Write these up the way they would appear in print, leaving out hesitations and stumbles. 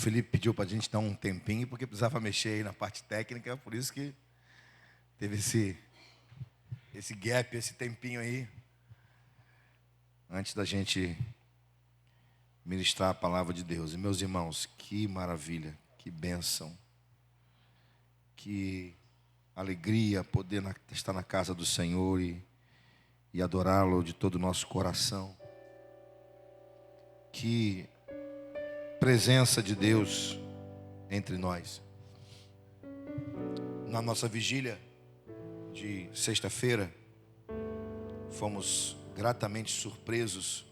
Felipe pediu para a gente dar um tempinho, porque precisava mexer aí na parte técnica, por isso que teve esse gap, esse tempinho aí, antes da gente ministrar a palavra de Deus. E meus irmãos, que maravilha, que bênção, que alegria poder estar na casa do Senhor e adorá-lo de todo o nosso coração. Que presença de Deus entre nós. Na nossa vigília de sexta-feira, fomos gratamente surpresos,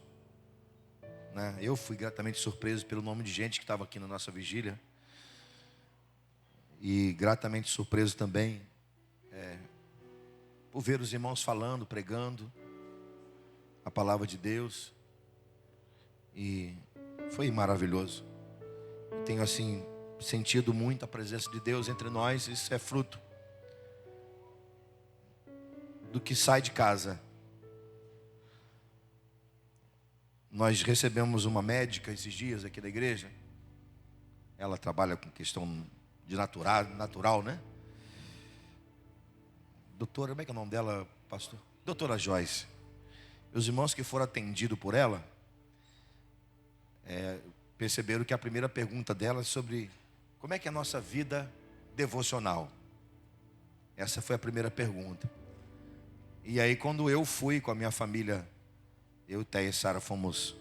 né? Eu fui gratamente surpreso pelo nome de gente que estava aqui na nossa vigília. E gratamente surpreso também por ver os irmãos falando, pregando a palavra de Deus. E foi maravilhoso. Tenho assim sentido muito a presença de Deus entre nós. Isso é fruto do que sai de casa. Nós recebemos uma médica esses dias aqui da igreja. Ela trabalha com questão de natural, né? Doutora, como é que é o nome dela, pastor? Doutora Joyce. Os irmãos que foram atendidos por ela perceberam que a primeira pergunta dela é sobre como é que é a nossa vida devocional. Essa foi a primeira pergunta. E aí quando eu fui com a minha família, eu, Té e Sara, fomos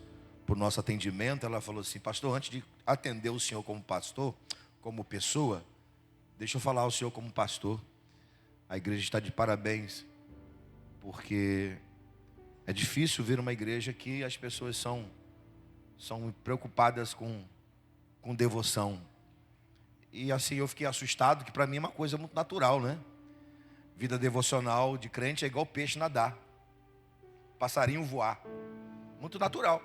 para o nosso atendimento, ela falou assim: pastor, antes de atender o senhor como pastor, como pessoa, deixa eu falar ao senhor como pastor. A igreja está de parabéns, porque é difícil ver uma igreja que as pessoas são preocupadas com devoção. E assim eu fiquei assustado, que para mim é uma coisa muito natural, né? Vida devocional de crente é igual peixe nadar, passarinho voar. Muito natural.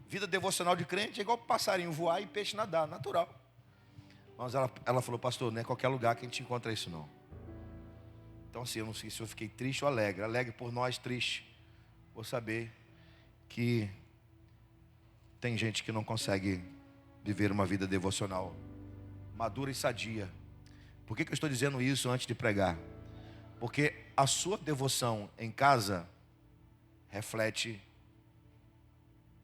Vida devocional de crente é igual passarinho voar e peixe nadar, natural. Mas ela falou: pastor, não é qualquer lugar que a gente encontra isso não. Então assim, eu não sei se eu fiquei triste ou alegre. Alegre por nós, triste por saber que tem gente que não consegue viver uma vida devocional madura e sadia. Por que eu estou dizendo isso antes de pregar? Porque a sua devoção em casa reflete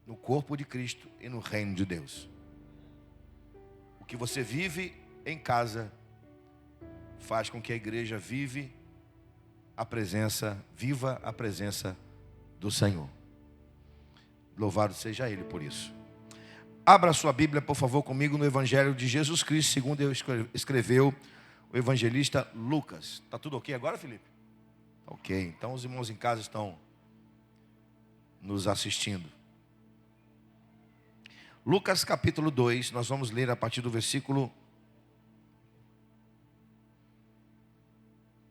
no corpo de Cristo e no reino de Deus. O que você vive em casa faz com que a igreja viva a presença do Senhor. Louvado seja Ele por isso. Abra sua Bíblia, por favor, comigo no Evangelho de Jesus Cristo, segundo escreveu o evangelista Lucas. Está tudo ok agora, Felipe? Ok, então os irmãos em casa estão nos assistindo. Lucas capítulo 2, nós vamos ler a partir do versículo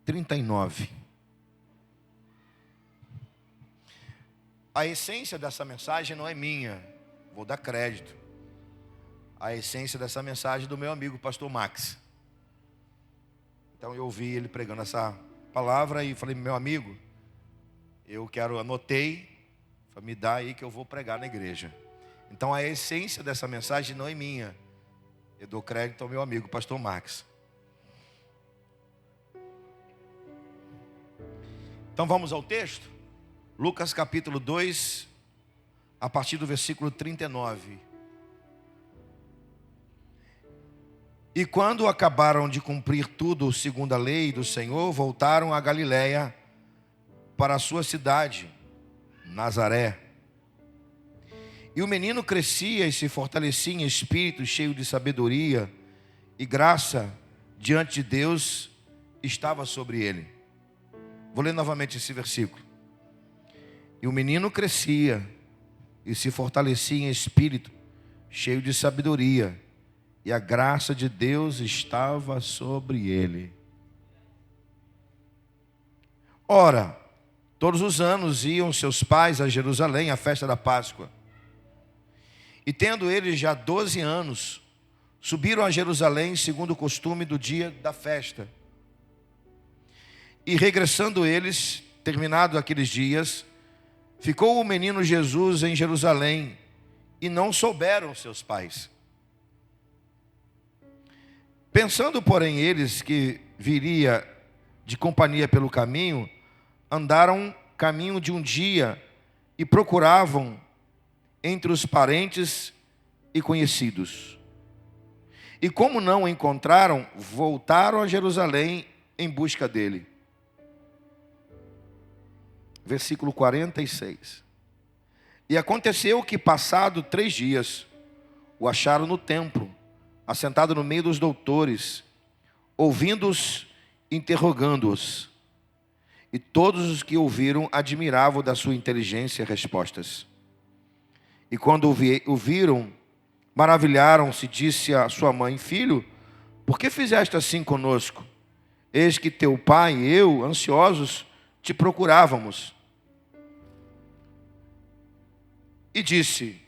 39. A essência dessa mensagem não é minha, vou dar crédito. A essência dessa mensagem é do meu amigo pastor Max. Então eu ouvi ele pregando essa palavra e falei: meu amigo, anotei, me dá aí que eu vou pregar na igreja. Então a essência dessa mensagem não é minha, eu dou crédito ao meu amigo pastor Max. Então vamos ao texto? Lucas capítulo 2, a partir do versículo 39. E quando acabaram de cumprir tudo segundo a lei do Senhor, voltaram a Galiléia para a sua cidade, Nazaré. E o menino crescia e se fortalecia em espírito, cheio de sabedoria, e graça diante de Deus estava sobre ele. Vou ler novamente esse versículo. E o menino crescia e se fortalecia em espírito, cheio de sabedoria, e a graça de Deus estava sobre ele. Ora, todos os anos iam seus pais a Jerusalém à festa da Páscoa. E tendo eles já 12 anos, subiram a Jerusalém segundo o costume do dia da festa. E regressando eles, terminado aqueles dias, ficou o menino Jesus em Jerusalém, e não souberam seus pais. Pensando, porém, eles que viria de companhia pelo caminho, andaram caminho de um dia e procuravam entre os parentes e conhecidos. E como não o encontraram, voltaram a Jerusalém em busca dele. Versículo 46. E aconteceu que, passado 3 dias, o acharam no templo, assentado no meio dos doutores, ouvindo-os, interrogando-os. E todos os que ouviram admiravam da sua inteligência e respostas. E quando o viram, maravilharam-se, disse a sua mãe: Filho, por que fizeste assim conosco? Eis que teu pai e eu, ansiosos, te procurávamos. E disse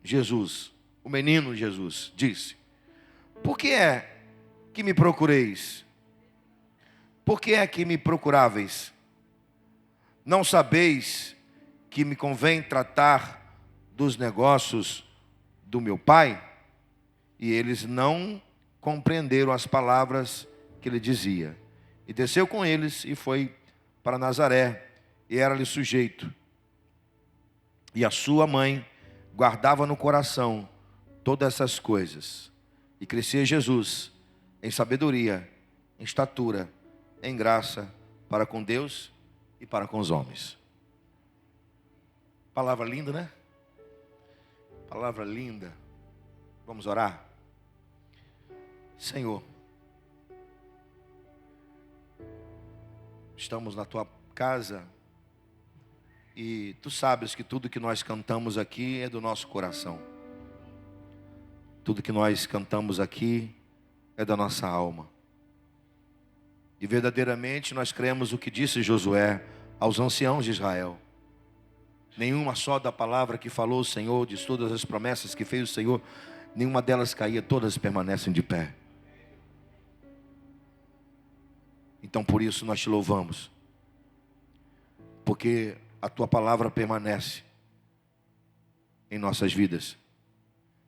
Jesus, o menino Jesus, disse: Por que é que me procureis? Por que é que me procuráveis? Não sabeis que me convém tratar dos negócios do meu pai? E eles não compreenderam as palavras que ele dizia. E desceu com eles e foi para Nazaré, e era-lhe sujeito. E a sua mãe guardava no coração todas essas coisas. E crescia Jesus em sabedoria, em estatura, em graça para com Deus e para com os homens. Palavra linda, né? Palavra linda. Vamos orar? Senhor, estamos na tua casa e tu sabes que tudo que nós cantamos aqui é do nosso coração. Tudo que nós cantamos aqui é da nossa alma. E verdadeiramente nós cremos o que disse Josué aos anciãos de Israel. Nenhuma só da palavra que falou o Senhor, de todas as promessas que fez o Senhor, nenhuma delas caía, todas permanecem de pé. Então por isso nós te louvamos, porque a tua palavra permanece em nossas vidas,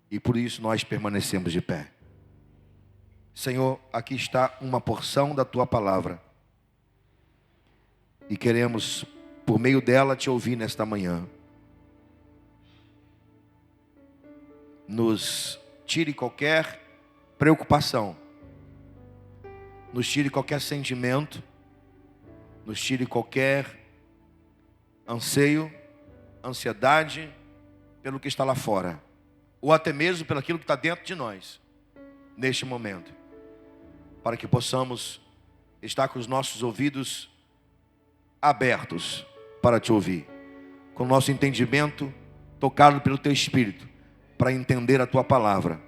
e por isso nós permanecemos de pé. Senhor, aqui está uma porção da tua palavra, e queremos, por meio dela, te ouvir nesta manhã. Nos tire qualquer preocupação, nos tire qualquer sentimento, nos tire qualquer anseio, ansiedade pelo que está lá fora, ou até mesmo pelo aquilo que está dentro de nós, neste momento, para que possamos estar com os nossos ouvidos abertos para te ouvir, com o nosso entendimento tocado pelo teu Espírito, para entender a tua palavra,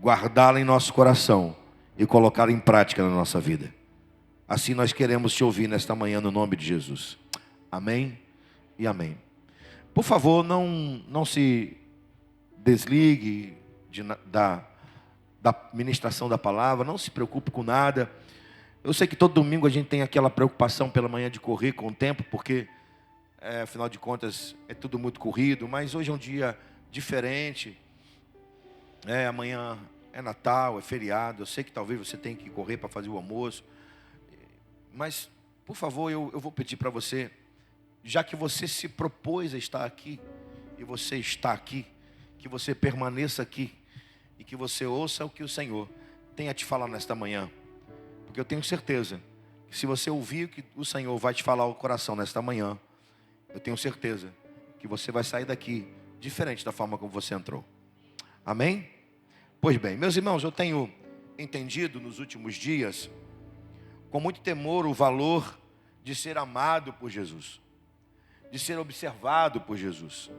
guardá-la em nosso coração e colocá-la em prática na nossa vida. Assim nós queremos te ouvir nesta manhã, no nome de Jesus. Amém e amém. Por favor, não se desligue da ministração da palavra, não se preocupe com nada. Eu sei que todo domingo a gente tem aquela preocupação pela manhã de correr com o tempo, porque afinal de contas é tudo muito corrido, mas hoje é um dia diferente. Amanhã é Natal, é feriado. Eu sei que talvez você tenha que correr para fazer o almoço, mas por favor, eu vou pedir para você, já que você se propôs a estar aqui, e você está aqui, que você permaneça aqui, e que você ouça o que o Senhor tem a te falar nesta manhã. Porque eu tenho certeza que se você ouvir o que o Senhor vai te falar ao coração nesta manhã, eu tenho certeza que você vai sair daqui diferente da forma como você entrou. Amém? Pois bem, meus irmãos, eu tenho entendido nos últimos dias, com muito temor, o valor de ser amado por Jesus, de ser observado por Jesus.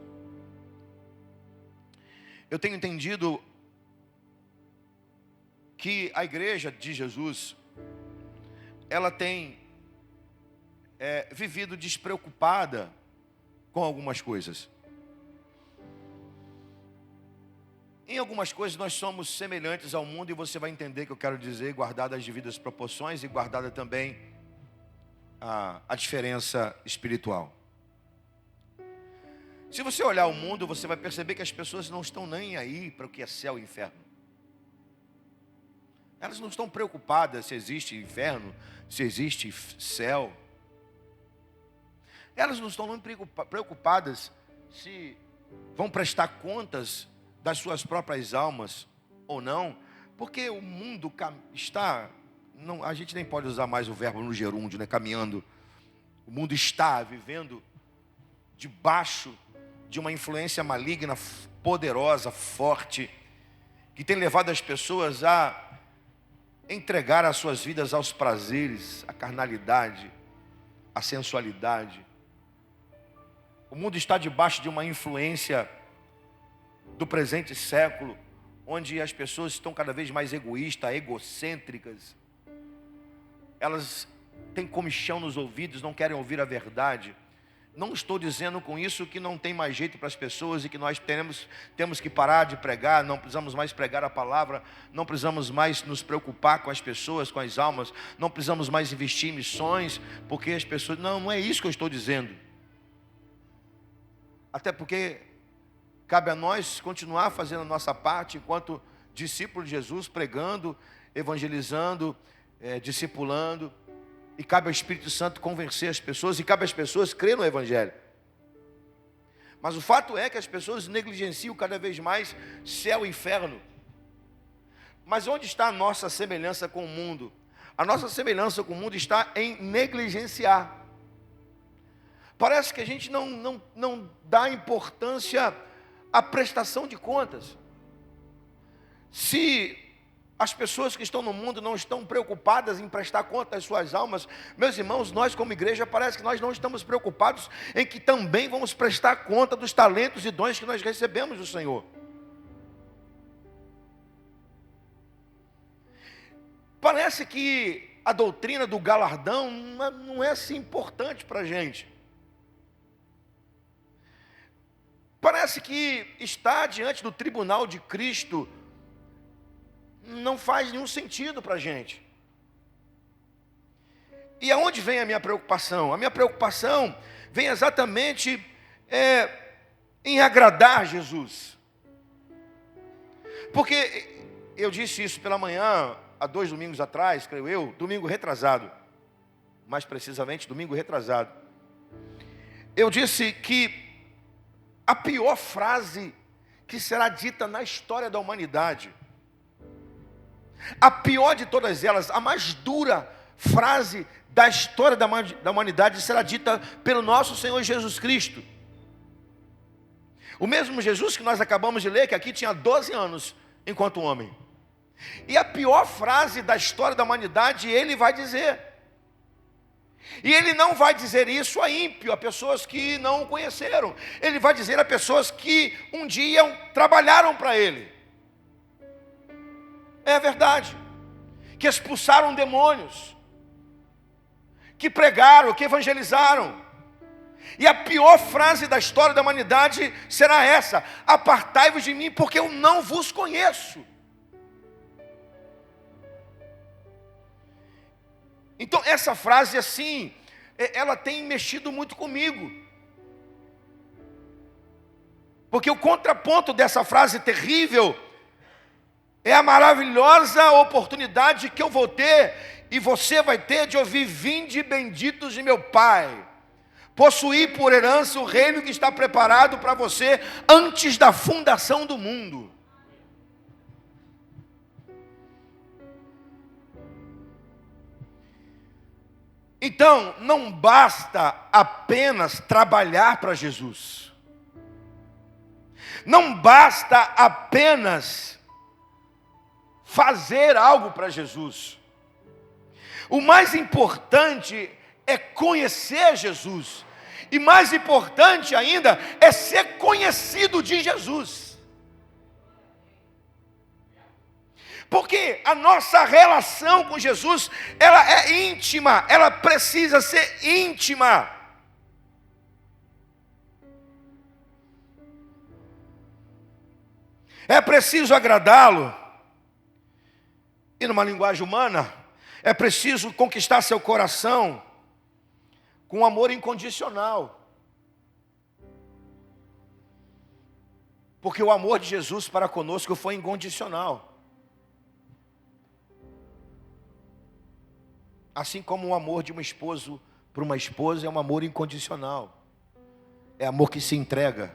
Eu tenho entendido que a igreja de Jesus, ela tem vivido despreocupada com algumas coisas. Em algumas coisas nós somos semelhantes ao mundo, e você vai entender o que eu quero dizer, guardada as devidas proporções e guardada também a diferença espiritual. Se você olhar o mundo, você vai perceber que as pessoas não estão nem aí para o que é céu e inferno. Elas não estão preocupadas se existe inferno, se existe céu. Elas não estão nem preocupadas se vão prestar contas das suas próprias almas ou não, porque o mundo está, não, a gente nem pode usar mais o verbo no gerúndio, né, caminhando. O mundo está vivendo debaixo de uma influência maligna, poderosa, forte, que tem levado as pessoas a entregar as suas vidas aos prazeres, à carnalidade, à sensualidade. O mundo está debaixo de uma influência do presente século, onde as pessoas estão cada vez mais egoístas, egocêntricas. Elas têm comichão nos ouvidos, não querem ouvir a verdade. Não estou dizendo com isso que não tem mais jeito para as pessoas e que nós temos que parar de pregar, não precisamos mais pregar a palavra, não precisamos mais nos preocupar com as pessoas, com as almas, não precisamos mais investir em missões, porque as pessoas... Não é isso que eu estou dizendo. Até porque cabe a nós continuar fazendo a nossa parte enquanto discípulos de Jesus, pregando, evangelizando, discipulando. E cabe ao Espírito Santo convencer as pessoas, e cabe às pessoas crer no Evangelho. Mas o fato é que as pessoas negligenciam cada vez mais céu e inferno. Mas onde está a nossa semelhança com o mundo? A nossa semelhança com o mundo está em negligenciar. Parece que a gente não dá importância à prestação de contas. Se as pessoas que estão no mundo não estão preocupadas em prestar conta das suas almas, meus irmãos, nós como igreja parece que nós não estamos preocupados em que também vamos prestar conta dos talentos e dons que nós recebemos do Senhor. Parece que a doutrina do galardão não é assim importante para a gente. Parece que estar diante do tribunal de Cristo não faz nenhum sentido para a gente. E aonde vem a minha preocupação? A minha preocupação vem exatamente em agradar Jesus. Porque eu disse isso pela manhã, há 2 domingos atrás, creio eu, domingo retrasado. Mais precisamente, domingo retrasado. Eu disse que a pior frase que será dita na história da humanidade, a pior de todas elas, a mais dura frase da história da humanidade será dita pelo nosso Senhor Jesus Cristo. O mesmo Jesus que nós acabamos de ler, que aqui tinha 12 anos enquanto homem. E a pior frase da história da humanidade ele vai dizer. E ele não vai dizer isso a ímpio, a pessoas que não o conheceram. Ele vai dizer a pessoas que um dia trabalharam para ele. É verdade, que expulsaram demônios, que pregaram, que evangelizaram. E a pior frase da história da humanidade será essa: apartai-vos de mim, porque eu não vos conheço. Então essa frase assim, ela tem mexido muito comigo. Porque o contraponto dessa frase terrível é a maravilhosa oportunidade que eu vou ter e você vai ter de ouvir: vinde benditos de meu Pai, possuir por herança o reino que está preparado para você antes da fundação do mundo. Então, não basta apenas trabalhar para Jesus. Não basta apenas fazer algo para Jesus. O mais importante é conhecer Jesus. E mais importante ainda é ser conhecido de Jesus. Porque a nossa relação com Jesus, ela é íntima, ela precisa ser íntima. É preciso agradá-lo. E numa linguagem humana, é preciso conquistar seu coração com amor incondicional. Porque o amor de Jesus para conosco foi incondicional. Assim como o amor de um esposo para uma esposa é um amor incondicional. É amor que se entrega.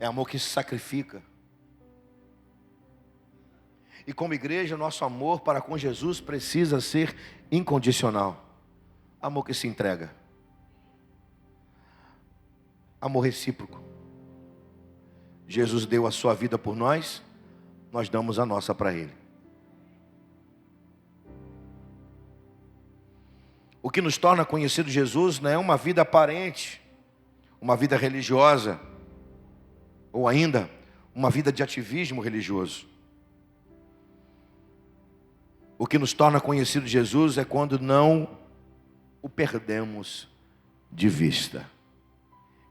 É amor que se sacrifica. E como igreja, nosso amor para com Jesus precisa ser incondicional. Amor que se entrega. Amor recíproco. Jesus deu a sua vida por nós, nós damos a nossa para Ele. O que nos torna conhecido Jesus não é uma vida aparente, uma vida religiosa, ou ainda uma vida de ativismo religioso. O que nos torna conhecido Jesus é quando não o perdemos de vista.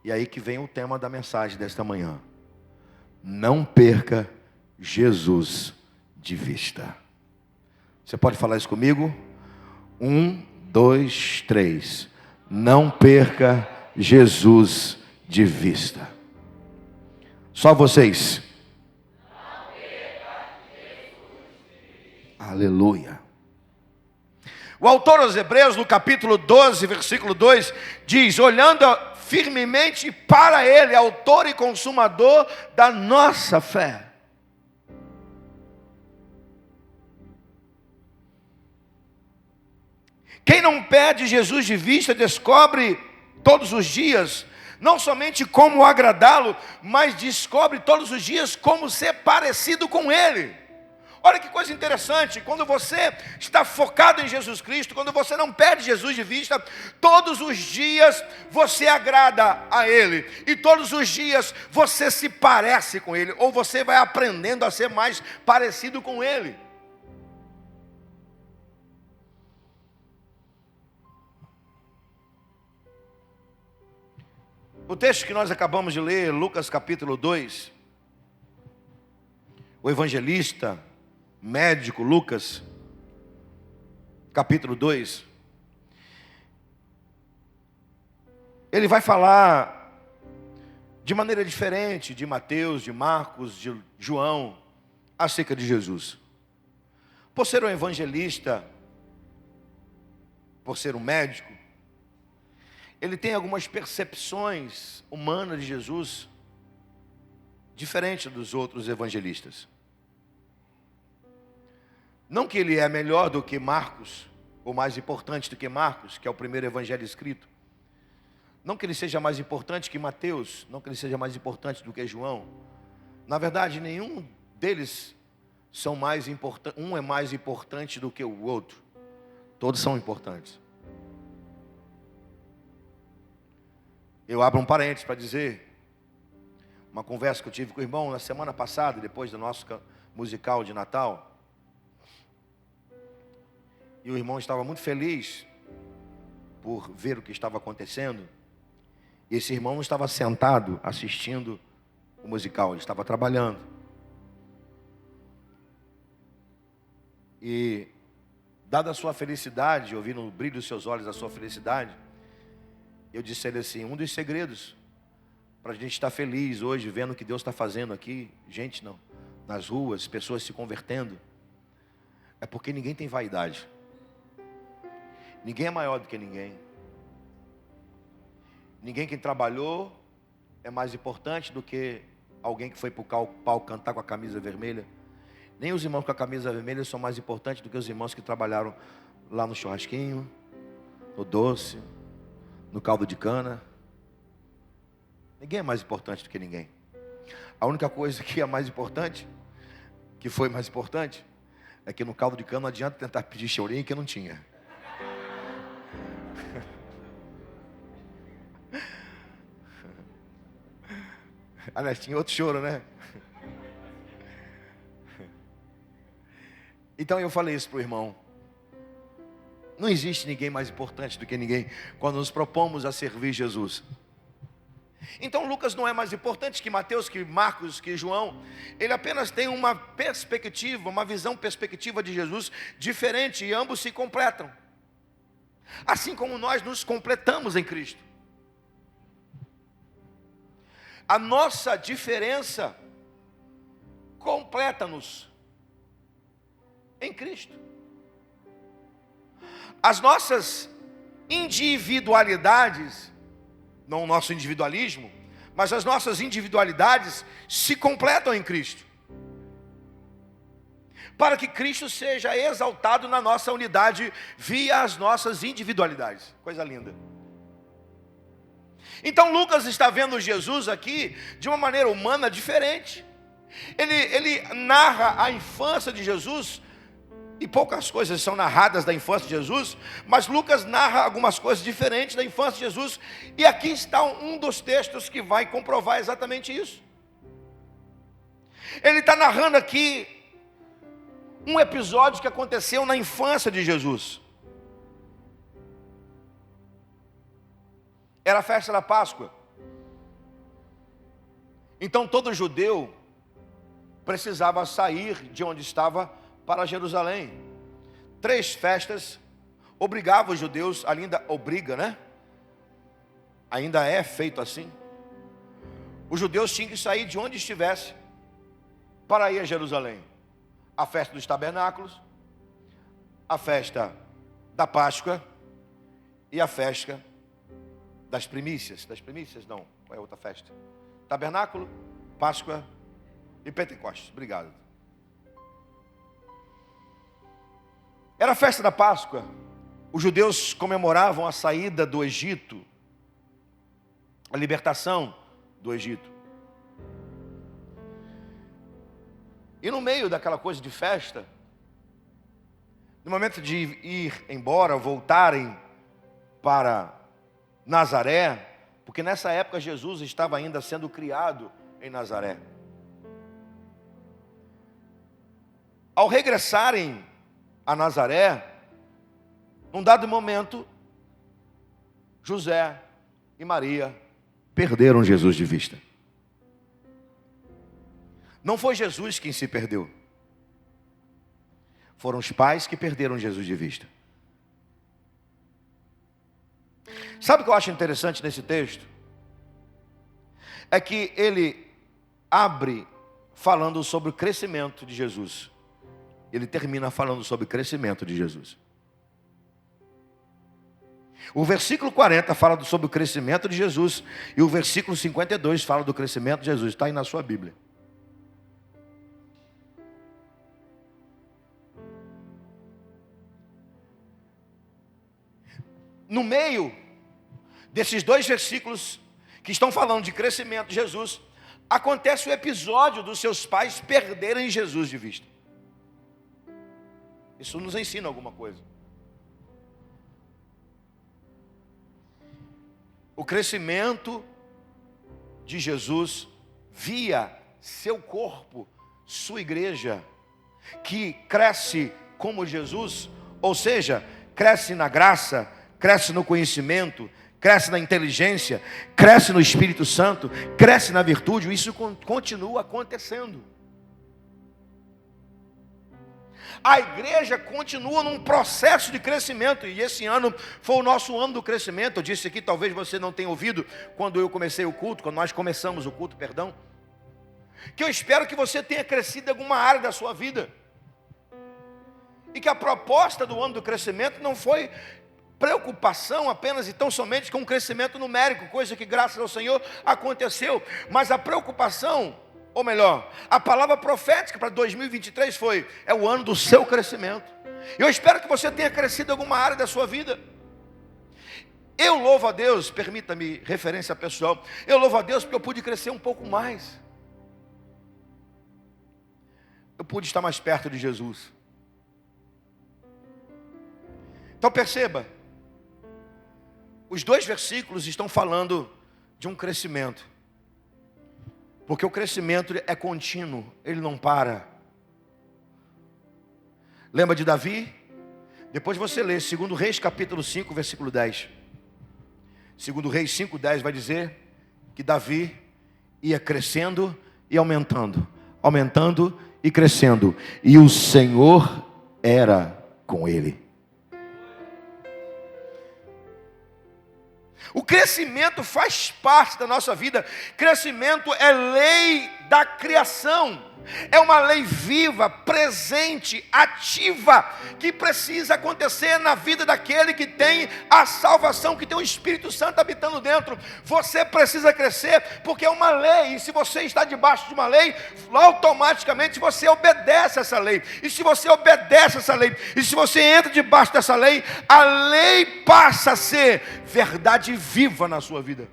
E aí que vem o tema da mensagem desta manhã. Não perca Jesus de vista. Você pode falar isso comigo? 1, 2, 3. Não perca Jesus de vista. Só vocês. Não perca Jesus de vista. Aleluia. O autor aos Hebreus, no capítulo 12, versículo 2, diz: olhando firmemente para Ele, autor e consumador da nossa fé. Quem não perde Jesus de vista, descobre todos os dias, não somente como agradá-lo, mas descobre todos os dias como ser parecido com Ele. Olha que coisa interessante, quando você está focado em Jesus Cristo, quando você não perde Jesus de vista, todos os dias você agrada a Ele, e todos os dias você se parece com Ele, ou você vai aprendendo a ser mais parecido com Ele. O texto que nós acabamos de ler, Lucas capítulo 2, o evangelista, médico Lucas, capítulo 2, ele vai falar de maneira diferente de Mateus, de Marcos, de João, acerca de Jesus. Por ser um evangelista, por ser um médico, ele tem algumas percepções humanas de Jesus diferentes dos outros evangelistas. Não que ele é melhor do que Marcos, ou mais importante do que Marcos, que é o primeiro evangelho escrito. Não que ele seja mais importante que Mateus, não que ele seja mais importante do que João. Na verdade, nenhum deles são mais importantes, um é mais importante do que o outro. Todos são importantes. Eu abro um parênteses para dizer, uma conversa que eu tive com o irmão na semana passada, depois do nosso musical de Natal. E o irmão estava muito feliz por ver o que estava acontecendo. E esse irmão não estava sentado assistindo o musical, ele estava trabalhando. E dada a sua felicidade, ouvindo o brilho dos seus olhos, a sua felicidade, eu disse a ele assim, um dos segredos para a gente estar feliz hoje, vendo o que Deus está fazendo aqui, gente não, nas ruas, pessoas se convertendo, é porque ninguém tem vaidade. Ninguém é maior do que ninguém. Ninguém que trabalhou é mais importante do que alguém que foi para o palco cantar com a camisa vermelha. Nem os irmãos com a camisa vermelha são mais importantes do que os irmãos que trabalharam lá no churrasquinho, no doce, no caldo de cana. Ninguém é mais importante do que ninguém. A única coisa que é mais importante, que foi mais importante, é que no caldo de cana não adianta tentar pedir chorinho que não tinha. Aliás, tinha outro choro, né? Então eu falei isso para o irmão. Não existe ninguém mais importante do que ninguém quando nos propomos a servir Jesus. Então Lucas não é mais importante que Mateus, que Marcos, que João. Ele apenas tem uma perspectiva, uma visão perspectiva de Jesus diferente, e ambos se completam. Assim como nós nos completamos em Cristo. A nossa diferença completa-nos em Cristo. as nossas individualidades, não o nosso individualismo, mas as nossas individualidades se completam em Cristo, para que Cristo seja exaltado na nossa unidade via as nossas individualidades. Coisa linda. Então Lucas está vendo Jesus aqui de uma maneira humana diferente. Ele narra a infância de Jesus, e poucas coisas são narradas da infância de Jesus, mas Lucas narra algumas coisas diferentes da infância de Jesus, e aqui está um dos textos que vai comprovar exatamente isso. Ele está narrando aqui um episódio que aconteceu na infância de Jesus. Era a festa da Páscoa. Então todo judeu precisava sair de onde estava para Jerusalém. 3 festas obrigavam os judeus, ainda obriga, né? Ainda é feito assim. Os judeus tinham que sair de onde estivesse para ir a Jerusalém. A festa dos tabernáculos, a festa da Páscoa e a festa das primícias. Das primícias não, qual é a outra festa? Tabernáculo, Páscoa e Pentecostes. Obrigado. Era a festa da Páscoa. Os judeus comemoravam a saída do Egito, a libertação do Egito. E no meio daquela coisa de festa, no momento de ir embora, voltarem para Nazaré, porque nessa época Jesus estava ainda sendo criado em Nazaré. Ao regressarem a Nazaré, num dado momento, José e Maria perderam Jesus de vista. Não foi Jesus quem se perdeu. Foram os pais que perderam Jesus de vista. Sabe o que eu acho interessante nesse texto? É que ele abre falando sobre o crescimento de Jesus. Ele termina falando sobre o crescimento de Jesus. O versículo 40 fala sobre o crescimento de Jesus, e o versículo 52 fala do crescimento de Jesus. Está aí na sua Bíblia. No meio desses 2 versículos que estão falando de crescimento de Jesus, acontece o episódio dos seus pais perderem Jesus de vista. Isso nos ensina alguma coisa. O crescimento de Jesus via seu corpo, sua igreja, que cresce como Jesus, ou seja, cresce na graça, cresce no conhecimento, cresce na inteligência, cresce no Espírito Santo, cresce na virtude. Isso continua acontecendo. A igreja continua num processo de crescimento, e esse ano foi o nosso ano do crescimento. Eu disse aqui, talvez você não tenha ouvido, quando eu comecei o culto, quando nós começamos o culto, perdão, que eu espero que você tenha crescido em alguma área da sua vida, e que a proposta do ano do crescimento não foi preocupação apenas e tão somente com o crescimento numérico, coisa que graças ao Senhor aconteceu, mas a preocupação, ou melhor, a palavra profética para 2023 é o ano do seu crescimento. Eu espero que você tenha crescido em alguma área da sua vida. Eu louvo a Deus, permita-me referência pessoal, eu louvo a Deus porque eu pude crescer um pouco mais. Eu pude estar mais perto de Jesus. Então perceba, os 2 versículos estão falando de um crescimento, porque o crescimento é contínuo, ele não para. Lembra de Davi? Depois você lê 2 Reis capítulo 5, versículo 10. 2 Reis 5, 10 vai dizer que Davi ia crescendo e aumentando, aumentando e crescendo, e o Senhor era com ele. O crescimento faz parte da nossa vida. Crescimento é lei da criação. É uma lei viva, presente, ativa, que precisa acontecer na vida daquele que tem a salvação, que tem o Espírito Santo habitando dentro. Você precisa crescer, porque é uma lei, e se você está debaixo de uma lei, automaticamente você obedece essa lei. E se você obedece essa lei, e se você entra debaixo dessa lei, a lei passa a ser verdade viva na sua vida.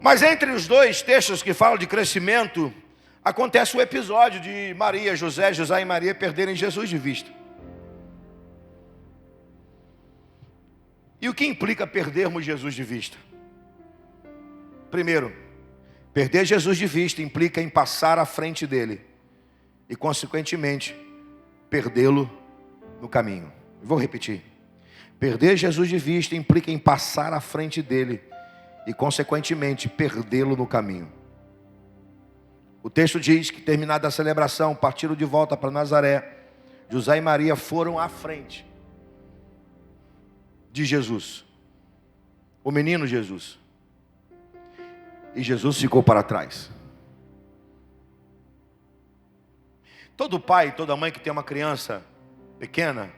Mas entre os dois textos que falam de crescimento, acontece o episódio de Maria, José e Maria perderem Jesus de vista. E o que implica perdermos Jesus de vista? Primeiro, perder Jesus de vista implica em passar à frente dele e, consequentemente, perdê-lo no caminho. Vou repetir. Perder Jesus de vista implica em passar à frente dele e, consequentemente, perdê-lo no caminho. O texto diz que, terminada a celebração, partiram de volta para Nazaré. José e Maria foram à frente de Jesus, o menino Jesus, e Jesus ficou para trás. Todo pai, toda mãe que tem uma criança pequena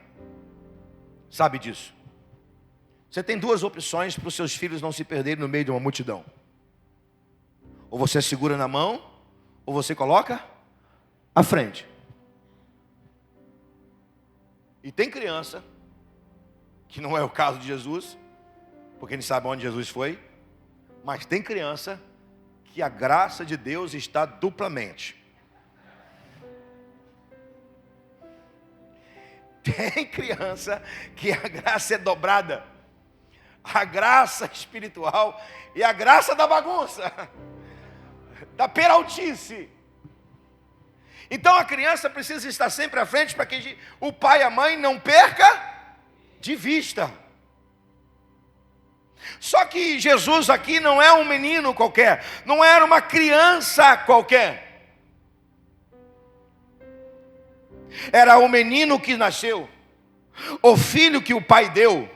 sabe disso. Você tem duas opções para os seus filhos não se perderem no meio de uma multidão. Ou você segura na mão, ou você coloca à frente. E tem criança, que não é o caso de Jesus, porque a gente sabe onde Jesus foi, mas tem criança que a graça de Deus está duplamente. Tem criança que a graça é dobrada. A graça espiritual e a graça da bagunça, da peraltice. Então a criança precisa estar sempre à frente para que o pai e a mãe não perca de vista. Só que Jesus aqui não é um menino qualquer, não era uma criança qualquer. Era o menino que nasceu, o filho que o pai deu.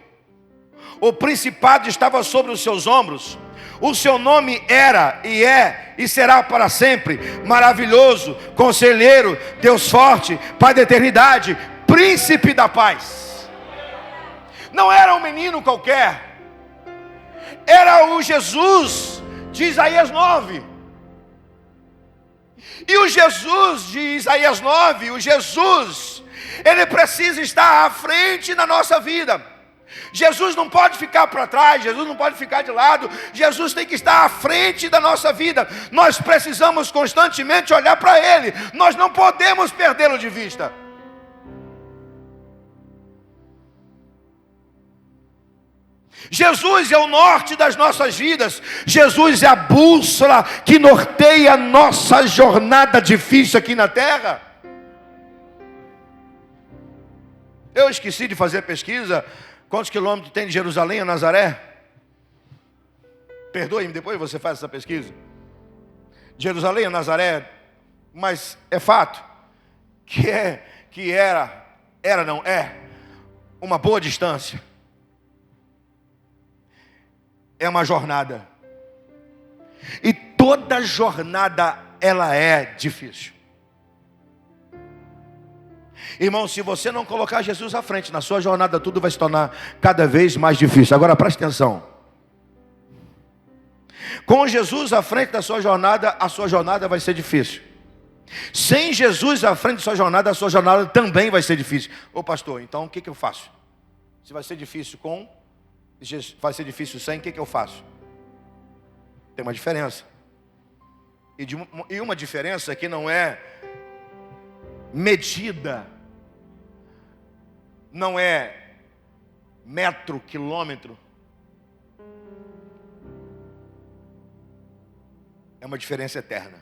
O principado estava sobre os seus ombros. O seu nome era, e é, e será para sempre Maravilhoso, Conselheiro, Deus Forte, Pai da Eternidade, Príncipe da Paz. Não era um menino qualquer. Era o Jesus de Isaías 9. E o Jesus de Isaías 9, o Jesus, ele precisa estar à frente na nossa vida. Jesus não pode ficar para trás, Jesus não pode ficar de lado, Jesus tem que estar à frente da nossa vida. Nós precisamos constantemente olhar para Ele, nós não podemos perdê-lo de vista. Jesus é o norte das nossas vidas, Jesus é a bússola que norteia a nossa jornada difícil aqui na terra. Eu esqueci de fazer a pesquisa. Quantos quilômetros tem de Jerusalém a Nazaré? Perdoe-me, depois você faz essa pesquisa. De Jerusalém a Nazaré, mas é fato que era uma boa distância. É uma jornada. E toda jornada ela é difícil. Irmão, se você não colocar Jesus à frente na sua jornada, tudo vai se tornar cada vez mais difícil. Agora preste atenção. Com Jesus à frente da sua jornada, a sua jornada vai ser difícil. Sem Jesus à frente da sua jornada, a sua jornada também vai ser difícil. Ô pastor, então o que eu faço? Se vai ser difícil com, vai ser difícil sem, o que eu faço? Tem uma diferença. E uma diferença que não é medida, não é metro, quilômetro. É uma diferença eterna.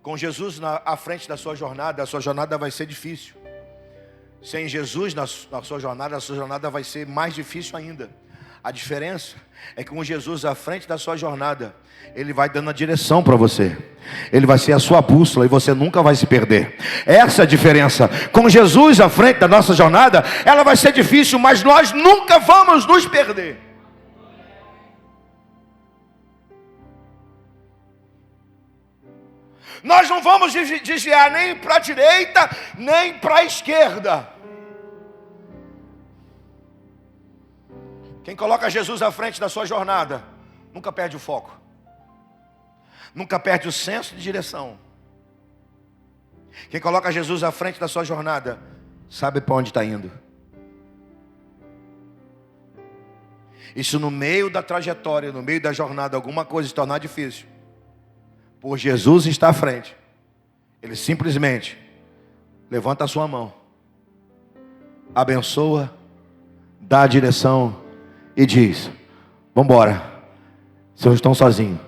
Com Jesus à frente da sua jornada, a sua jornada vai ser difícil. Sem Jesus na sua jornada, a sua jornada vai ser mais difícil ainda. A diferença é que com Jesus à frente da sua jornada, Ele vai dando a direção para você. Ele vai ser a sua bússola e você nunca vai se perder. Essa é a diferença. Com Jesus à frente da nossa jornada, ela vai ser difícil, mas nós nunca vamos nos perder. Nós não vamos desviar nem para a direita, nem para a esquerda. Quem coloca Jesus à frente da sua jornada, nunca perde o foco. Nunca perde o senso de direção. Quem coloca Jesus à frente da sua jornada, sabe para onde está indo. E se no meio da trajetória, no meio da jornada, alguma coisa se tornar difícil, por Jesus estar à frente, Ele simplesmente levanta a sua mão, abençoa, dá a direção e diz: vamos embora, vocês estão sozinhos,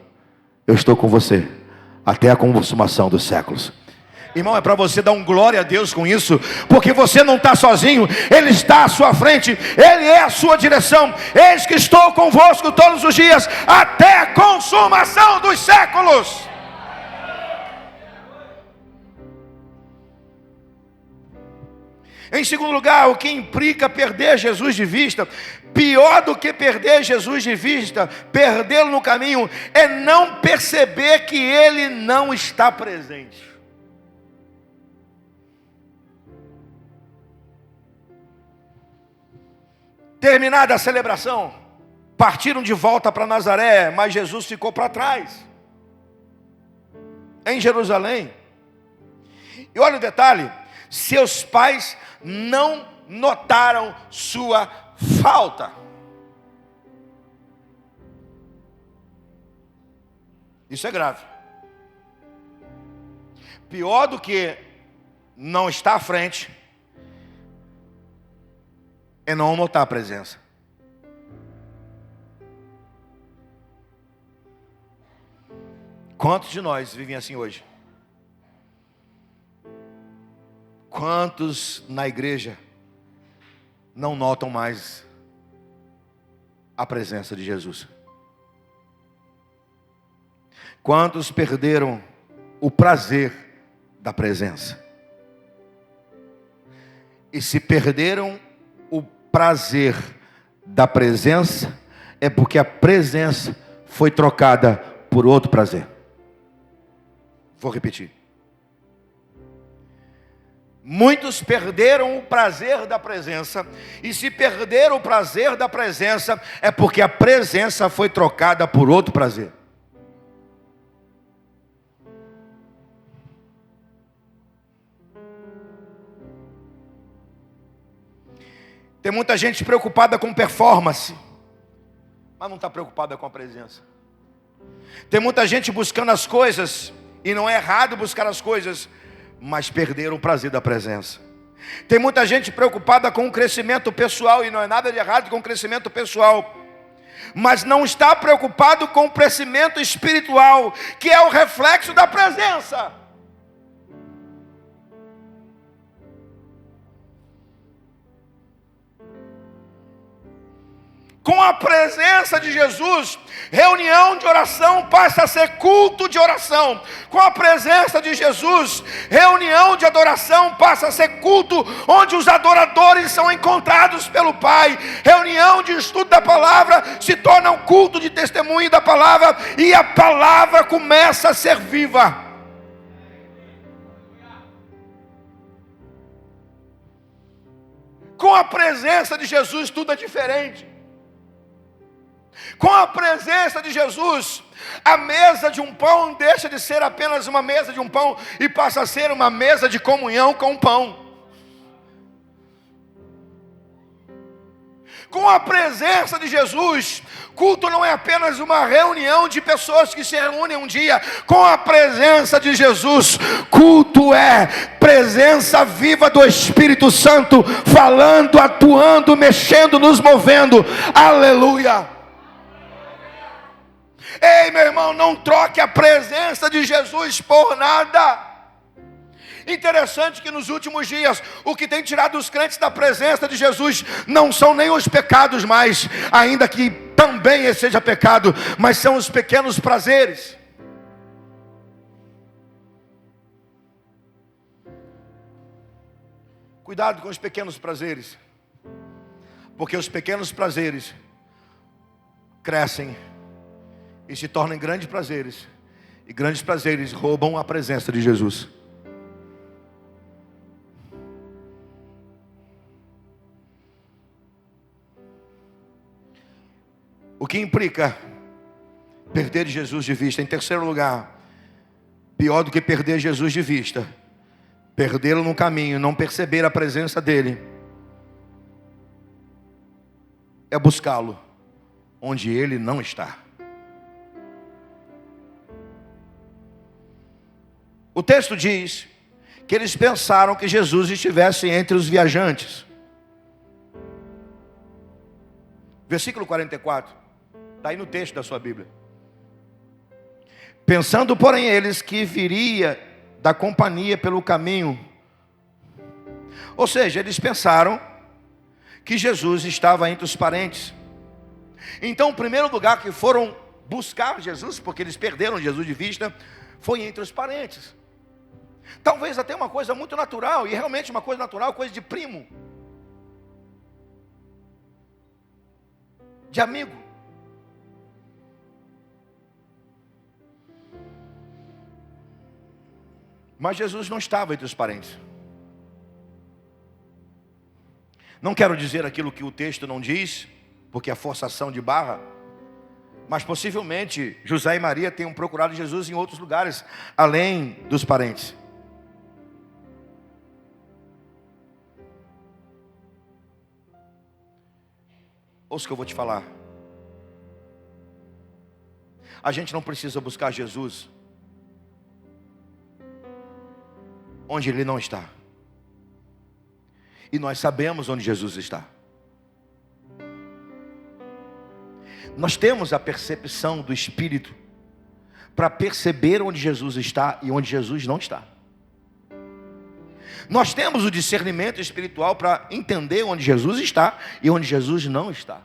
eu estou com você, até a consumação dos séculos. Irmão, é para você dar um glória a Deus com isso, porque você não está sozinho, Ele está à sua frente, Ele é a sua direção. Eis que estou convosco todos os dias, até a consumação dos séculos. Em segundo lugar, o que implica perder Jesus de vista, pior do que perder Jesus de vista, perdê-lo no caminho, é não perceber que Ele não está presente. Terminada a celebração, partiram de volta para Nazaré, mas Jesus ficou para trás, em Jerusalém. E olha o detalhe: seus pais não notaram sua falta. Isso é grave. Pior do que não estar à frente é não notar a presença. Quantos de nós vivem assim hoje? Quantos na igreja não notam mais a presença de Jesus? Quantos perderam o prazer da presença? E se perderam o prazer da presença, é porque a presença foi trocada por outro prazer. Vou repetir. Muitos perderam o prazer da presença, e se perderam o prazer da presença, é porque a presença foi trocada por outro prazer. Tem muita gente preocupada com performance, mas não está preocupada com a presença. Tem muita gente buscando as coisas, e não é errado buscar as coisas, mas perderam o prazer da presença. Tem muita gente preocupada com o crescimento pessoal, e não é nada de errado com o crescimento pessoal, mas não está preocupado com o crescimento espiritual, que é o reflexo da presença. Com a presença de Jesus, reunião de oração passa a ser culto de oração. Com a presença de Jesus, reunião de adoração passa a ser culto onde os adoradores são encontrados pelo Pai. Reunião de estudo da palavra se torna um culto de testemunho da palavra, e a palavra começa a ser viva. Com a presença de Jesus, tudo é diferente. Com a presença de Jesus, a mesa de um pão deixa de ser apenas uma mesa de um pão e passa a ser uma mesa de comunhão com o pão. Com a presença de Jesus, culto não é apenas uma reunião de pessoas que se reúnem um dia. Com a presença de Jesus, culto é presença viva do Espírito Santo, falando, atuando, mexendo, nos movendo. Aleluia! Ei, meu irmão, não troque a presença de Jesus por nada. Interessante que nos últimos dias, o que tem tirado os crentes da presença de Jesus não são nem os pecados mais, ainda que também seja pecado, mas são os pequenos prazeres. Cuidado com os pequenos prazeres, porque os pequenos prazeres crescem e se tornam grandes prazeres, E grandes prazeres roubam a presença de Jesus. O que implica perder Jesus de vista? Em terceiro lugar, pior do que perder Jesus de vista, perdê-lo no caminho, não perceber a presença dele, é buscá-lo onde ele não está. O texto diz que eles pensaram que Jesus estivesse entre os viajantes. Versículo 44, está aí no texto da sua Bíblia. Pensando, porém, eles que viria da companhia pelo caminho. Ou seja, eles pensaram que Jesus estava entre os parentes. Então, o primeiro lugar que foram buscar Jesus, porque eles perderam Jesus de vista, foi entre os parentes. Talvez até uma coisa muito natural, e realmente uma coisa natural, coisa de primo, de amigo. Mas Jesus não estava entre os parentes. Não quero dizer aquilo que o texto não diz, porque é forçação de barra, mas possivelmente José e Maria tenham procurado Jesus em outros lugares, além dos parentes. Ouça o que eu vou te falar. A gente não precisa buscar Jesus onde ele não está. E nós sabemos onde Jesus está. Nós temos a percepção do Espírito para perceber onde Jesus está e onde Jesus não está. Nós temos o discernimento espiritual para entender onde Jesus está e onde Jesus não está.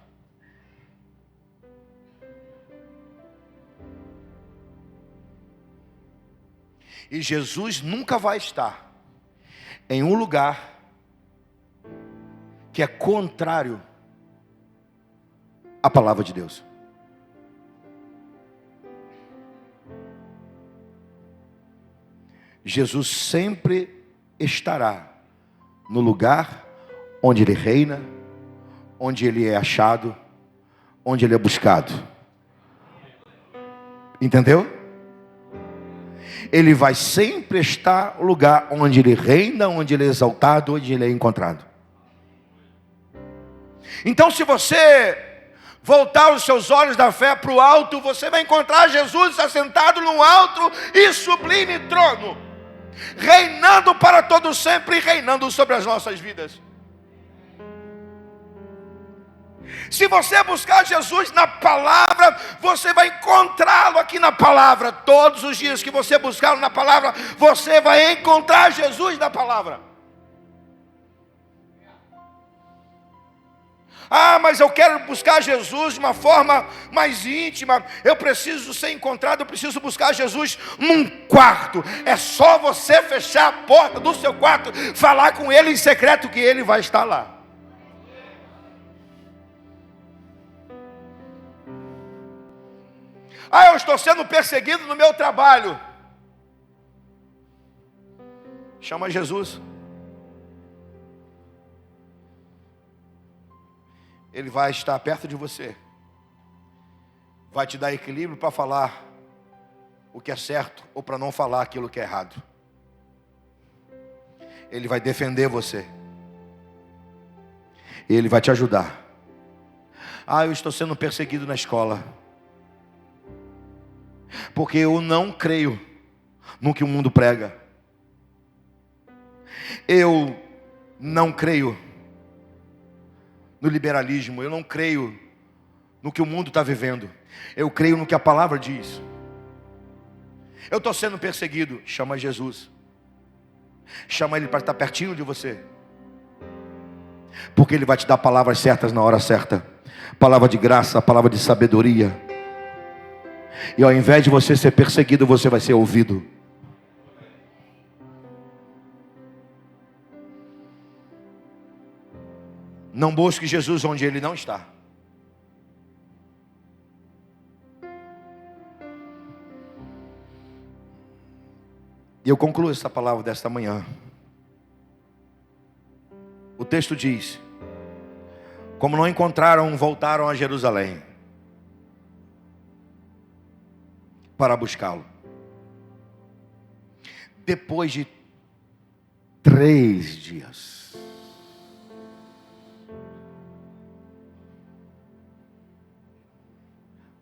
E Jesus nunca vai estar em um lugar que é contrário à palavra de Deus. Jesus sempre estará no lugar onde ele reina, onde ele é achado, onde ele é buscado. Entendeu? Ele vai sempre estar no lugar onde ele reina, onde ele é exaltado, onde ele é encontrado. Então, se você voltar os seus olhos da fé para o alto, você vai encontrar Jesus assentado num alto e sublime trono, reinando para todo sempre e reinando sobre as nossas vidas. Se você buscar Jesus na palavra, você vai encontrá-lo aqui na palavra. Todos os dias que você buscá-lo na palavra, você vai encontrar Jesus na palavra. Ah, mas eu quero buscar Jesus de uma forma mais íntima. Eu preciso ser encontrado, eu preciso buscar Jesus num quarto. É só você fechar a porta do seu quarto, falar com Ele em secreto que Ele vai estar lá. Ah, eu estou sendo perseguido no meu trabalho. Chama Jesus. Ele vai estar perto de você. Vai te dar equilíbrio para falar o que é certo ou para não falar aquilo que é errado. Ele vai defender você. Ele vai te ajudar. Ah, eu estou sendo perseguido na escola, porque eu não creio no que o mundo prega. Eu não creio no liberalismo. Eu não creio no que o mundo está vivendo. Eu creio no que a palavra diz. Eu estou sendo perseguido. Chama Jesus. Chama Ele para estar pertinho de você, porque Ele vai te dar palavras certas na hora certa. Palavra de graça, palavra de sabedoria. E ao invés de você ser perseguido, você vai ser ouvido. Não busque Jesus onde Ele não está. E eu concluo essa palavra desta manhã. O texto diz: como não encontraram, voltaram a Jerusalém para buscá-lo. Depois de 3 dias,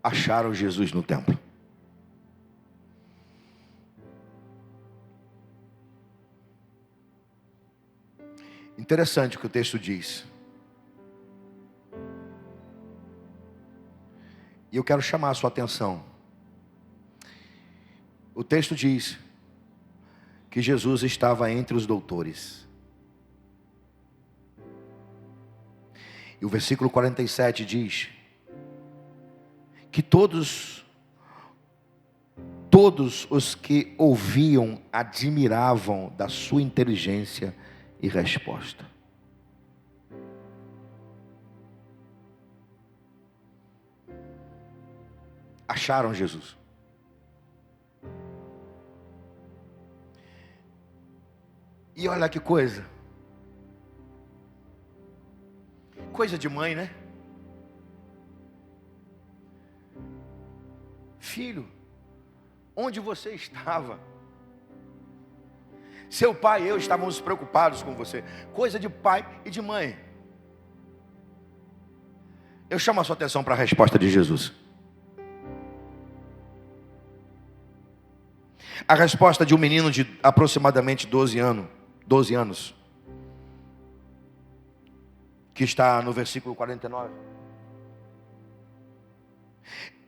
acharam Jesus no templo. Interessante o que o texto diz. E eu quero chamar a sua atenção. O texto diz que Jesus estava entre os doutores. E o versículo 47 diz que todos os que ouviam admiravam da sua inteligência e resposta. Acharam Jesus. E olha que coisa. Coisa de mãe, né? Filho, onde você estava? Seu pai e eu estávamos preocupados com você. Coisa de pai e de mãe. Eu chamo a sua atenção para a resposta de Jesus. A resposta de um menino de aproximadamente 12 anos, que está no versículo 49.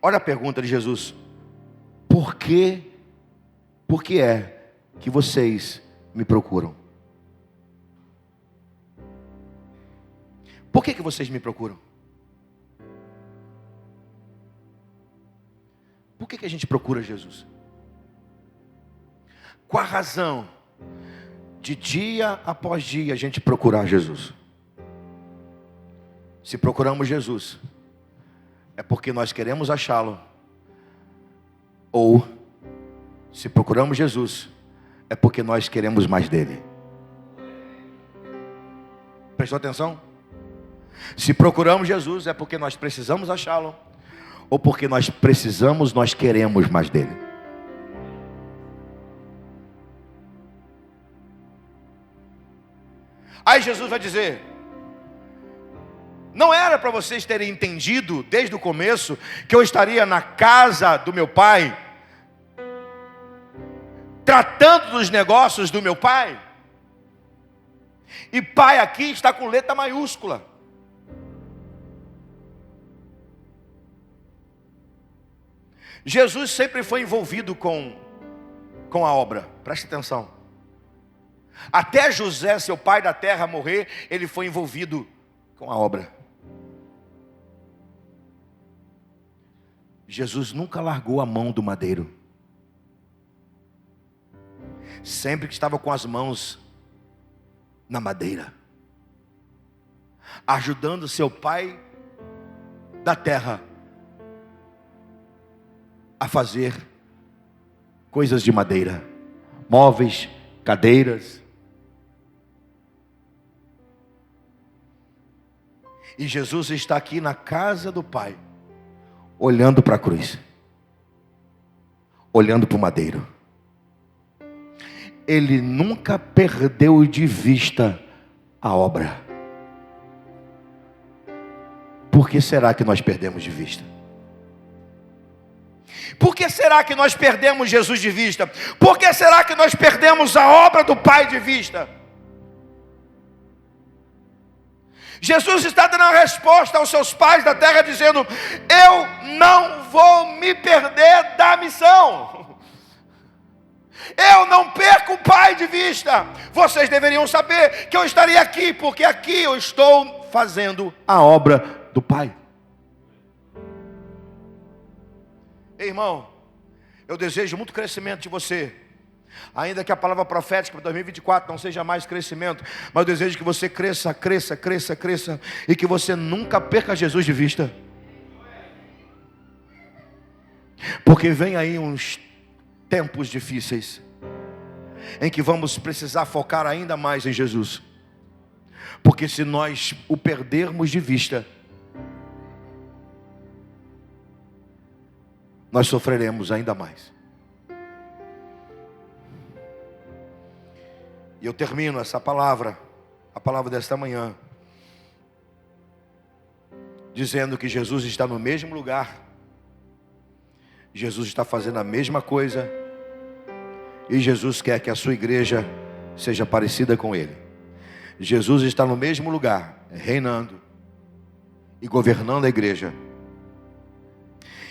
Olha a pergunta de Jesus: por que é que vocês me procuram? Por que vocês me procuram? Por que a gente procura Jesus? Qual a razão de dia após dia a gente procurar Jesus? Se procuramos Jesus, é porque nós queremos achá-lo. Ou, se procuramos Jesus, é porque nós queremos mais dele. Prestou atenção? Se procuramos Jesus, é porque nós precisamos achá-lo. Ou porque nós queremos mais dele. Aí Jesus vai dizer: não era para vocês terem entendido desde o começo que eu estaria na casa do meu pai, tratando dos negócios do meu pai? E pai aqui está com letra maiúscula. Jesus sempre foi envolvido com a obra. Preste atenção. Até José, seu pai da terra, morrer, ele foi envolvido com a obra. Jesus nunca largou a mão do madeiro. Sempre que estava com as mãos na madeira, ajudando seu pai da terra a fazer coisas de madeira, móveis, cadeiras. E Jesus está aqui na casa do Pai, olhando para a cruz, olhando para o madeiro. Ele nunca perdeu de vista a obra. Por que será que nós perdemos de vista? Por que será que nós perdemos Jesus de vista? Por que será que nós perdemos a obra do Pai de vista? Jesus está dando a resposta aos seus pais da terra, dizendo: eu não vou me perder da missão. Eu não perco o Pai de vista. Vocês deveriam saber que eu estaria aqui, porque aqui eu estou fazendo a obra do Pai. Ei, irmão, eu desejo muito crescimento de você. Ainda que a palavra profética para 2024 não seja mais crescimento, mas eu desejo que você cresça, cresça, cresça, cresça, e que você nunca perca Jesus de vista. Porque vem aí uns tempos difíceis. em que vamos precisar focar ainda mais em Jesus. Porque se nós o perdermos de vista, nós sofreremos ainda mais. E eu termino essa palavra, a palavra desta manhã, dizendo que Jesus está no mesmo lugar, Jesus está fazendo a mesma coisa, e Jesus quer que a sua igreja seja parecida com Ele. Jesus está no mesmo lugar, reinando e governando a igreja.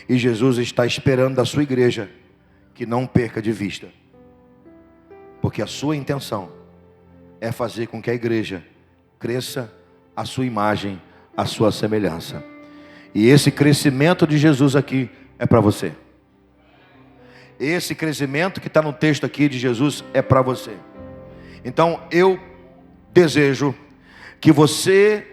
E Jesus está esperando da sua igreja que não perca de vista, porque a sua intenção é fazer com que a igreja cresça à sua imagem, à sua semelhança. E esse crescimento de Jesus aqui é para você. Esse crescimento que está no texto aqui de Jesus é para você. Então eu desejo que você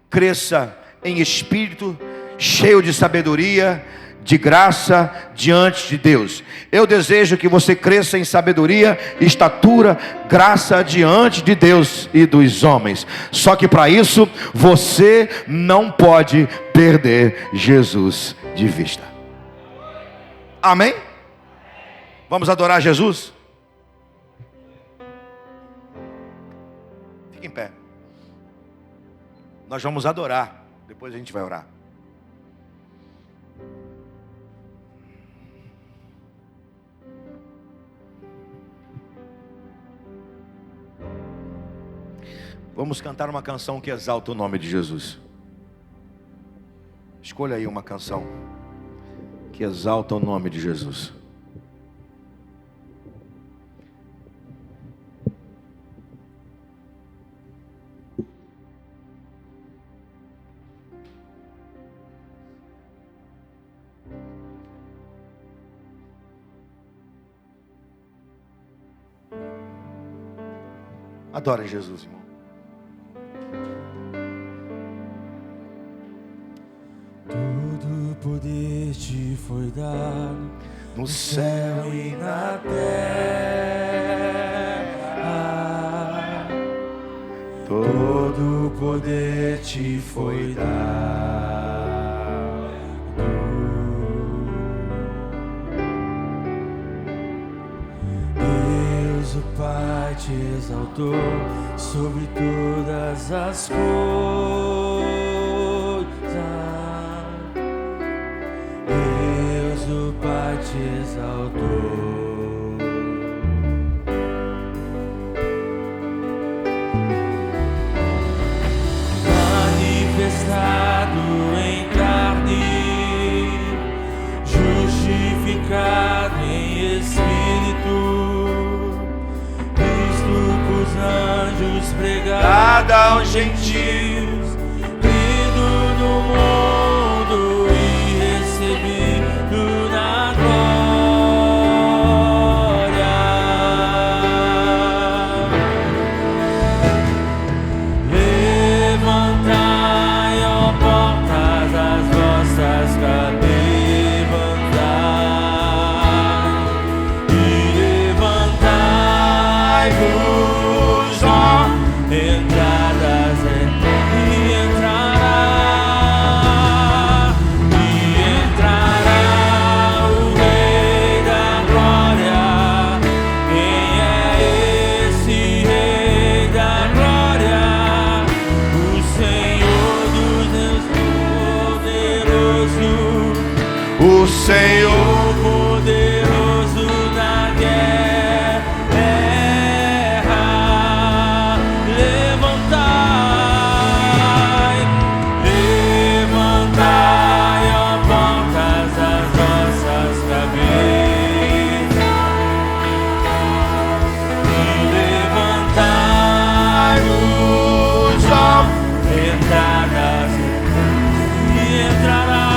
cresça em espírito, cheio de sabedoria, de graça diante de Deus. Eu desejo que você cresça em sabedoria, estatura, graça diante de Deus e dos homens. Só que para isso você não pode perder Jesus de vista. Amém? Vamos adorar Jesus? Fique em pé. Nós vamos adorar. Depois a gente vai orar. Vamos cantar uma canção que exalta o nome de Jesus. Escolha aí uma canção que exalta o nome de Jesus. Adore Jesus, irmão. Todo poder te foi dado no céu e na terra. Todo poder te foi dado. Deus o Pai te exaltou sobre todas as coisas. Deus o Pai te exaltou. Manifestado em carne, justificado em espírito, visto por anjos, pregado aos gentios, crido no mundo e recebido na glória. Levantai, ó portas, as vossas cabeças, e levantai-vos, ó entradas, e entrará o Rei da Glória. Quem é esse Rei da Glória? O Senhor dos Deus poderoso, o Senhor poderoso na guerra. Levantai, levantai, ó portas, as vossas cabeças, e levantai-vos, ó entradas, e entrará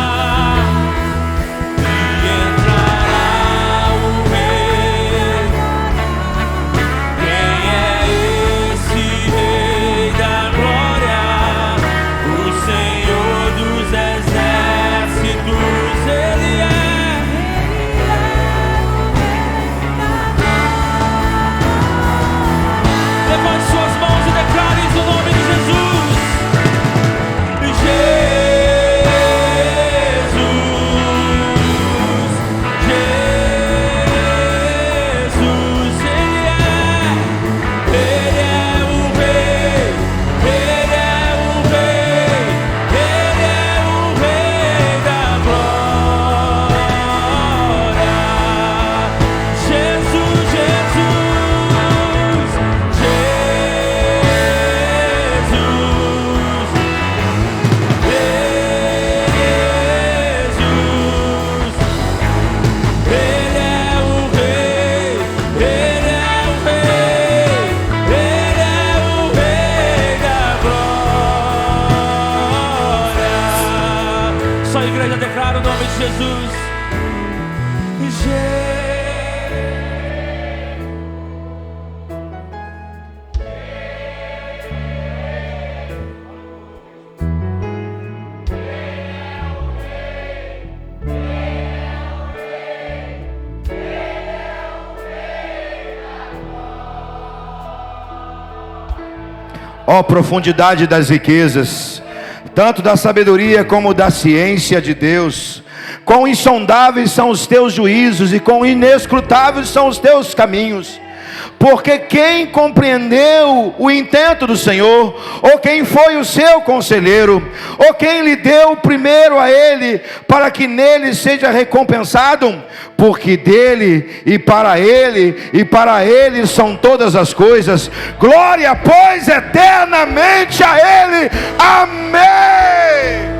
Ó profundidade das riquezas, tanto da sabedoria como da ciência de Deus. Quão insondáveis são os teus juízos e quão inescrutáveis são os teus caminhos. Porque quem compreendeu o intento do Senhor, ou quem foi o seu conselheiro, ou quem lhe deu primeiro a ele, para que nele seja recompensado? Porque dele e para ele são todas as coisas. Glória, pois, eternamente a ele. Amém.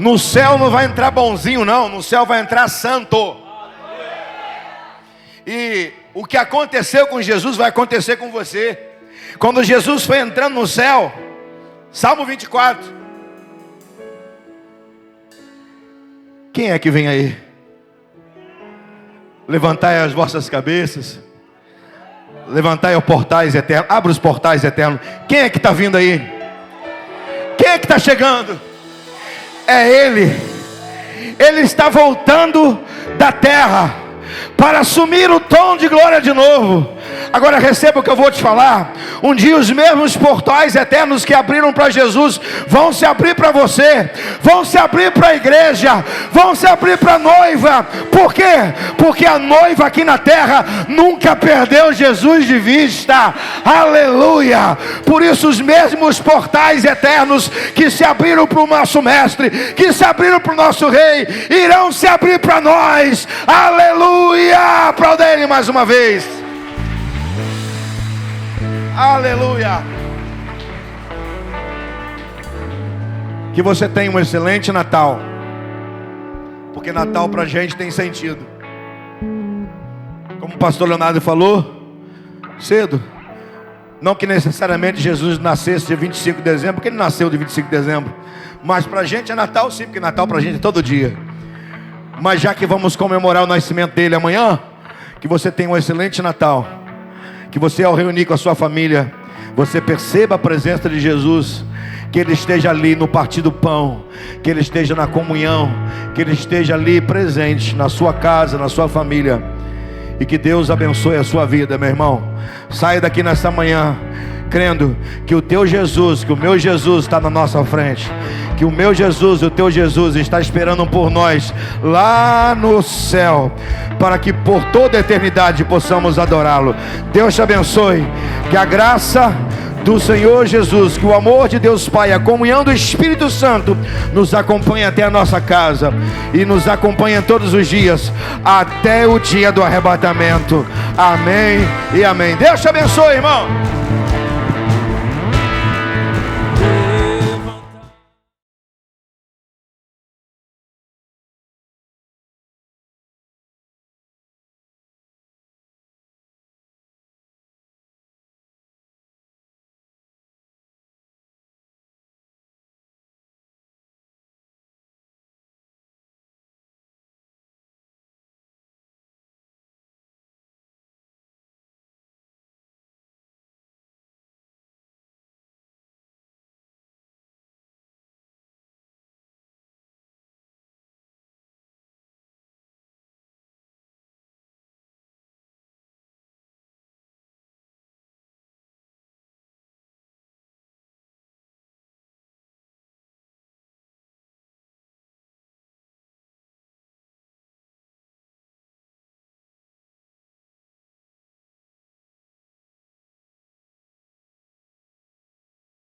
No céu não vai entrar bonzinho não, no céu vai entrar santo. E o que aconteceu com Jesus vai acontecer com você. Quando Jesus foi entrando no céu, Salmo 24. Quem é que vem aí? Levantai as vossas cabeças, levantai os portais eternos, abre os portais eternos. Quem é que está vindo aí? Quem é que está chegando? É Ele. Ele está voltando da terra para assumir o tom de glória de novo. Agora receba o que eu vou te falar. Um dia os mesmos portais eternos que abriram para Jesus vão se abrir para você, vão se abrir para a igreja, vão se abrir para a noiva. Por quê? Porque a noiva aqui na terra nunca perdeu Jesus de vista. Aleluia! Por isso os mesmos portais eternos que se abriram para o nosso mestre, que se abriram para o nosso rei, irão se abrir para nós. Aleluia! Aplauda Ele mais uma vez. Aleluia. Que você tenha um excelente Natal, porque Natal pra gente tem sentido. Como o pastor Leonardo falou cedo, não que necessariamente Jesus nascesse dia 25 de dezembro, porque ele nasceu de 25 de dezembro, mas pra gente é Natal sim, porque Natal pra gente é todo dia. Mas já que vamos comemorar o nascimento dele amanhã, que você tenha um excelente Natal. Que você, ao reunir com a sua família, você perceba a presença de Jesus, que Ele esteja ali no partir do pão, que Ele esteja na comunhão, que Ele esteja ali presente na sua casa, na sua família. E que Deus abençoe a sua vida, meu irmão. Saia daqui nessa manhã crendo que o teu Jesus, que o meu Jesus está na nossa frente, que o meu Jesus, o teu Jesus está esperando por nós lá no céu, para que por toda a eternidade possamos adorá-lo. Deus te abençoe, que a graça do Senhor Jesus, que o amor de Deus Pai, a comunhão do Espírito Santo nos acompanhe até a nossa casa e nos acompanhe todos os dias até o dia do arrebatamento. Amém e amém. Deus te abençoe, irmão.